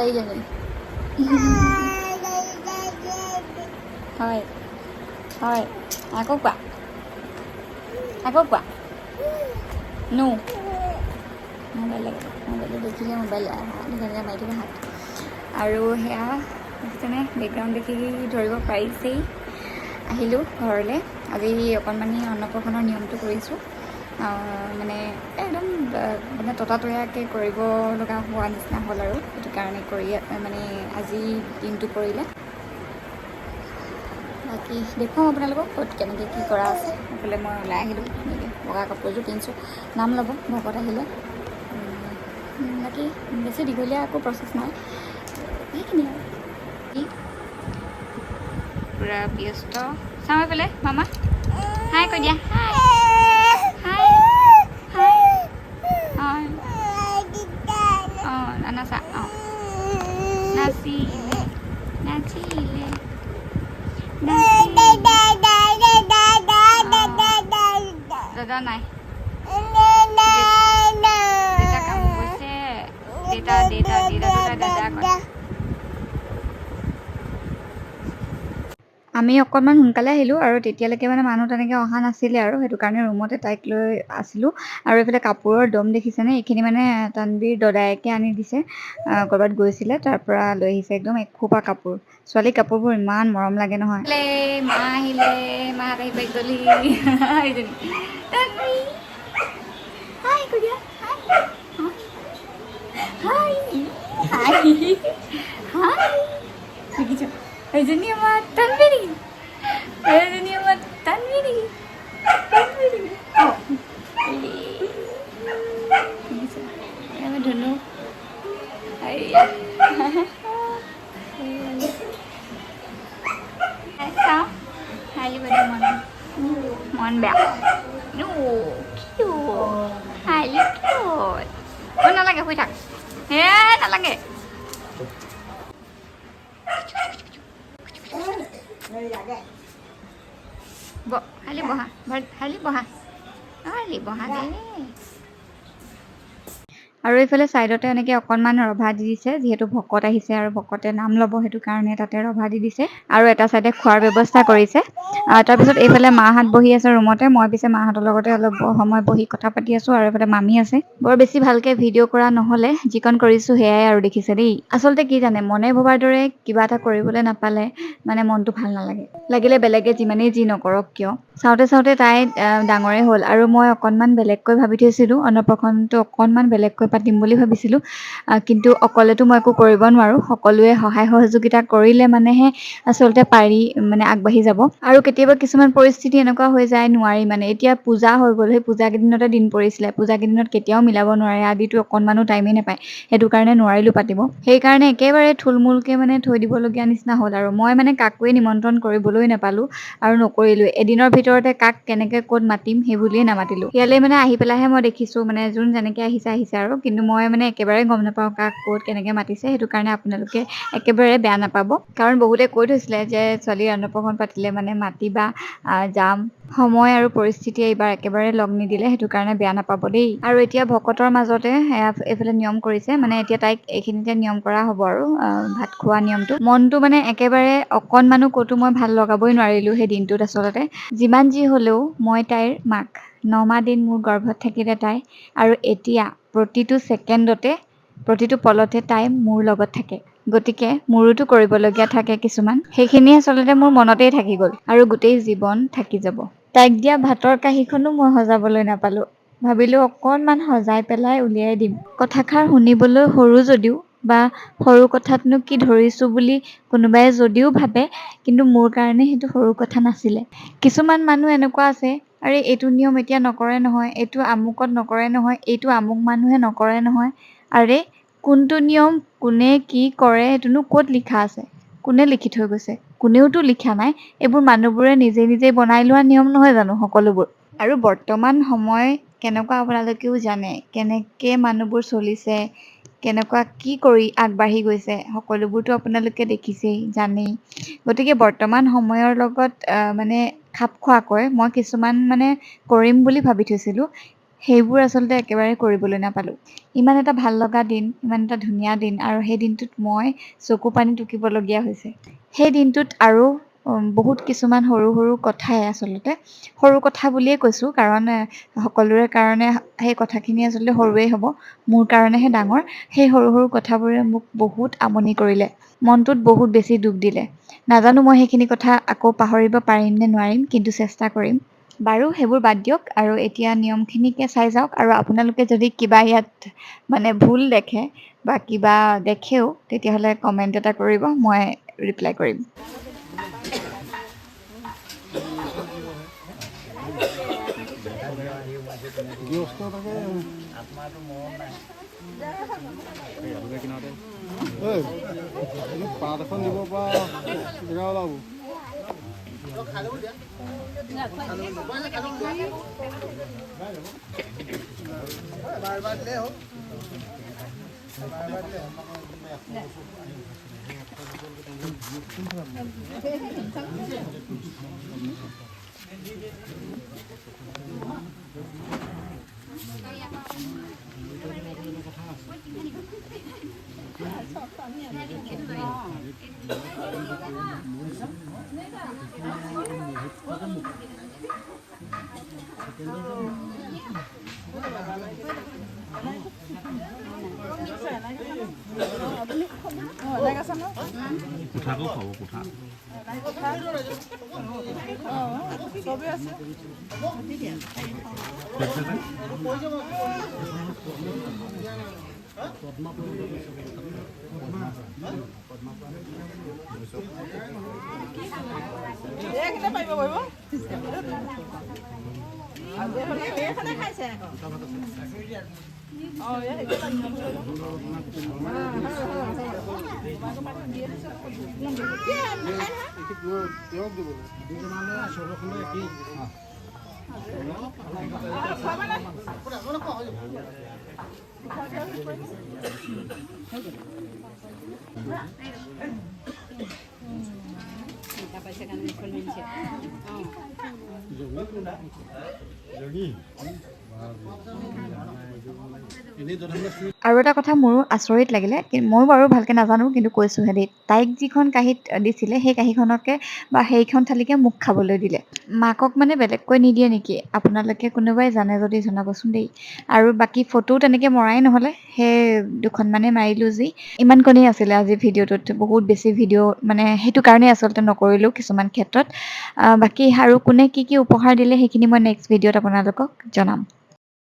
এইজনী হয় হয় আকৌ কোৱা নো মোবাইল দেখিলে মোবাইল ধুনীয়াকৈ মাৰি দিব হাত আৰু সেয়া দেখিছেনে বেকগ্ৰাউণ্ড দেখি ধৰিব পাৰিছেই আহিলোঁ ঘৰলৈ আজি অকণমানি অন্নপ্ৰসন্নৰ নিয়মটো কৰিছোঁ মানে একদম মানে ততাতৈয়াকৈ কৰিব লগা হোৱা নিচিনা হ'ল আৰু সেইটো কাৰণে কৰি মানে আজি দিনটো কৰিলে বাকী দেখুৱাম আপোনালোকক ক'ত কেনেকৈ কি কৰা আছে এইফালে মই ওলাই আহিলোঁ বগা কাপোৰযোৰ কিনিছোঁ নাম ল'ব ভকত আহিলে বাকী বেছি দীঘলীয়া একো প্ৰচেছ নাই সেইখিনি আৰু কি পূৰা ব্যস্ত চাওঁ এইফালে মামা হাই কৈ দিয়া হাই হাই হাই অঁ অঁ নাচা অঁ নাচিলে নাচিলে দাদা নাই দেউতা কাম কৰিছে দাদা আমি অকণমান সোনকালে আহিলোঁ আৰু তেতিয়ালৈকে মানে মানুহ তেনেকৈ অহা নাছিলে আৰু সেইটো কাৰণে ৰুমতে তাইক লৈ আছিলোঁ আৰু এইফালে কাপোৰৰ দম দেখিছেনে এইখিনি মানে তানবীৰ দদায়েকে আনি দিছে ক'ৰবাত গৈছিলে তাৰ পৰা লৈ আহিছে একদম এখোপা কাপোৰ ছোৱালী কাপোৰবোৰ ইমান মৰম লাগে নহয় মা আহিলে মাহঁত আহি পাই গ'লি হাই কৈ দিয়া হাই হাই হাই দেখিছ এইজনী আমাৰ তানবীৰী এইজনী আমাৰ তানবীৰী আমি ধুনু চাওঁ হাই বাইদেউ মন বেয়া হাই নালাগে শুই থাক হে নালাগে খালি বহা দে আৰু এইফালে ছাইডতে এনেকৈ অকণমান ৰভা দি দিছে যিহেতু ভকত আহিছে আৰু ভকতে নাম ল'ব সেইটো কাৰণে তাতে ৰভা দি দিছে আৰু এটা ছাইডে খোৱাৰ ব্যৱস্থা কৰিছে তাৰপিছত এইফালে মাহঁত বহি আছে ৰুমতে মই পিছে মাহঁতৰ লগতে অলপ সময় বহি কথা পাতি আছোঁ আৰু এইফালে মামী আছে বৰ বেছি ভালকৈ ভিডিঅ' কৰা নহ'লে যিকণ কৰিছোঁ সেয়াই আৰু দেখিছে দেই আচলতে কি জানে মনে ভবাৰ দৰে কিবা এটা কৰিবলৈ নাপালে মানে মনটো ভাল নালাগে লাগিলে বেলেগে যিমানেই যি নকৰক কিয় চাওঁতে তাই ডাঙৰেই হ'ল আৰু মই অকণমান বেলেগকৈ ভাবি থৈছিলোঁ অন্নপ্ৰসন্নটো অকণমান বেলেগকৈ পাতিম বুলি ভাবিছিলোঁ কিন্তু অকলেতো মই একো কৰিব নোৱাৰোঁ সকলোৱে সহায় সহযোগিতা কৰিলে মানেহে আচলতে পাৰি মানে আগবাঢ়ি যাব আৰু কেতিয়াবা কিছুমান পৰিস্থিতি এনেকুৱা হৈ যায় নোৱাৰি মানে এতিয়া পূজা হৈ গ'ল সেই পূজা কেইদিনতে দিন পৰিছিলে পূজা কেইদিনত কেতিয়াও মিলাব নোৱাৰে আদিতো অকণমানো টাইমেই নাপায় সেইটো কাৰণে নোৱাৰিলোঁ পাতিব সেইকাৰণে একেবাৰে থুলমূলকৈ মানে থৈ দিবলগীয়া নিচিনা হ'ল আৰু মই মানে কাকোৱে নিমন্ত্ৰণ কৰিবলৈ নাপালোঁ আৰু নকৰিলোঁ এদিনৰ ভিতৰতে কাক কেনেকৈ ক'ত মাতিম সেই বুলিয়ে নামাতিলোঁ ইয়ালৈ মানে আহি পেলাইহে মই দেখিছোঁ মানে যোন যেনেকৈ আহিছে আৰু কিন্তু মই মানে একেবাৰে গম নাপাওঁ কাক ক'ত কেনেকৈ মাতিছে সেইটো কাৰণে আপোনালোকে একেবাৰে বেয়া নাপাব কাৰণ বহুতে কৈ থৈছিলে যে ছোৱালীৰ অন্নপ্ৰসন্ন পাতিলে মানে মাতিবা যাম সময় আৰু পৰিস্থিতিয়ে এইবাৰ একেবাৰে লগ নিদিলে সেইটো কাৰণে বেয়া নাপাব দেই আৰু এতিয়া ভকতৰ মাজতে এইফালে নিয়ম কৰিছে মানে এতিয়া তাইক এইখিনিতে নিয়ম কৰা হ'ব আৰু ভাত খোৱা নিয়মটো মনটো মানে একেবাৰে অকণমানো ক'তো মই ভাল লগাবই নোৱাৰিলোঁ সেই দিনটোত আচলতে যিমান যি হ'লেও মই তাইৰ মাক 9 মাহ দিন মোৰ গৰ্ভত থাকিলে তাই আৰু এতিয়া প্ৰতিটো ছেকেণ্ডতে প্ৰতিটো পলতে তাই মোৰ লগত থাকে গতিকে মোৰোতো কৰিবলগীয়া থাকে কিছুমান সেইখিনি আচলতে মোৰ মনতেই থাকি গ'ল আৰু গোটেই জীৱন থাকি যাব তাইক দিয়া ভাতৰ কাঁহীখনো মই সজাবলৈ নাপালোঁ ভাবিলোঁ অকণমান সজাই পেলাই উলিয়াই দিম কথাষাৰ শুনিবলৈ সৰু যদিও বা সৰু কথাতনো কি ধৰিছোঁ বুলি কোনোবাই যদিও ভাবে কিন্তু মোৰ কাৰণে সেইটো সৰু কথা নাছিলে কিছুমান মানুহ এনেকুৱা আছে আৰে এইটো নিয়ম এতিয়া নকৰে নহয় এইটো আমুকত নকৰে নহয় এইটো আমুক মানুহে নকৰে নহয় আৰে কোনটো নিয়ম কোনে কি কৰে সেইটোনো ক'ত লিখা আছে কোনে লিখি থৈ গৈছে কোনেওতো লিখা নাই এইবোৰ মানুহবোৰে নিজে নিজে বনাই লোৱা নিয়ম নহয় জানো সকলোবোৰ আৰু বৰ্তমান সময় কেনেকুৱা আপোনালোকেও জানে কেনেকৈ মানুহবোৰ চলিছে কেনেকুৱা কি কৰি আগবাঢ়ি গৈছে সকলোবোৰতো আপোনালোকে দেখিছেই জানেই গতিকে বৰ্তমান সময়ৰ লগত মানে খাপ খোৱাকৈ মই কিছুমান মানে কৰিম বুলি ভাবি থৈছিলোঁ সেইবোৰ আচলতে একেবাৰে কৰিবলৈ নাপালোঁ। ইমান এটা ভাল লগা দিন, ইমান এটা ধুনীয়া দিন আৰু সেই দিনটোত মই চকু পানী টুকিবলগীয়া হৈছে। সেই দিনটোত আৰু বহুত কিছুমান সৰু সৰু কথাই আচলতে সৰু কথা বুলিয়ে কৈছোঁ কাৰণ সকলোৰে কাৰণে সেই কথাখিনি আচলতে সৰুৱেই হ'ব, মোৰ কাৰণেহে ডাঙৰ। সেই সৰু সৰু কথাবোৰে মোক বহুত আমনি কৰিলে, মনটোত বহুত বেছি দুখ দিলে। নাজানো মই সেইখিনি কথা আকৌ পাহৰিব পাৰিম নে নোৱাৰিম, কিন্তু চেষ্টা কৰিম। বাৰু সেইবোৰ বাদ দিয়ক আৰু এতিয়া নিয়মখিনিকে চাই যাওক আৰু আপোনালোকে যদি কিবা ইয়াত মানে ভুল দেখে বা কিবা দেখেও তেতিয়াহ'লে কমেণ্ট এটা কৰিব, মই ৰিপ্লাই কৰিম। পাত এখন দিব পৰা জেগা ওলাব। কোঠাটো খাব কোঠা আৰু এটা কথা মোৰো আচৰিত লাগিলে, ময়ো বাৰু ভালকৈ নাজানো কিন্তু কৈছোঁহে দেই, তাইক যিখন কাঁহীত দিছিলে সেই কাঁহীখনকে বা সেইখন থালিকে মোক খাবলৈ দিলে। মাকক মানে বেলেগকৈ নিদিয়ে নেকি? আপোনালোকে কোনোবাই জানে যদি জনাবচোন দেই। আৰু বাকী ফটো তেনেকৈ মৰাই নহ'লে, সেই দুখনমানেই মাৰিলোঁ যি। ইমান কণেই আছিলে আজি ভিডিঅ'টোত, বহুত বেছি ভিডিঅ' মানে সেইটো কাৰণেই আচলতে নকৰিলোঁ কিছুমান ক্ষেত্ৰত। বাকী আৰু কোনে কি কি উপহাৰ দিলে সেইখিনি মই নেক্সট ভিডিঅ'ত আপোনালোকক জনাম।